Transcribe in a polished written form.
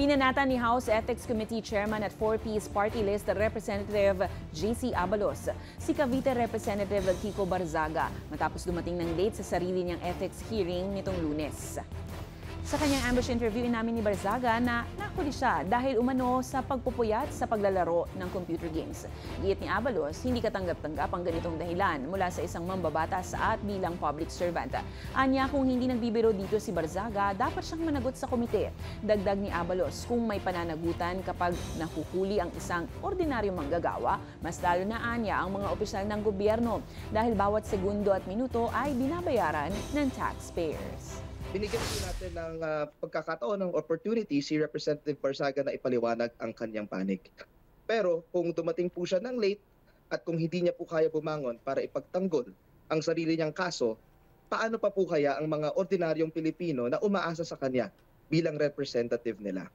Binanatan ni House Ethics Committee Chairman at 4-piece party list Representative J.C. Abalos si Cavite Representative Kiko Barzaga matapos dumating ng late sa sarili niyang ethics hearing nitong Lunes. Sa kanyang ambush interview, inamin ni Barzaga na nahuli siya dahil umano sa pagpupuyat sa paglalaro ng computer games. Giit ni Abalos, hindi katanggap-tanggap ang ganitong dahilan mula sa isang mambabatas at bilang public servant. Anya, kung hindi nagbibiro dito si Barzaga, dapat siyang managot sa komite. Dagdag ni Abalos, kung may pananagutan kapag nahuhuli ang isang ordinaryong manggagawa, mas lalo na anya ang mga opisyal ng gobyerno dahil bawat segundo at minuto ay binabayaran ng taxpayers. Binigyan po natin ng pagkakataon ng opportunity si Representative Barzaga na ipaliwanag ang kanyang panig. Pero kung dumating po siya ng late at kung hindi niya po kaya bumangon para ipagtanggol ang sarili niyang kaso, paano pa po kaya ang mga ordinaryong Pilipino na umaasa sa kanya bilang representative nila?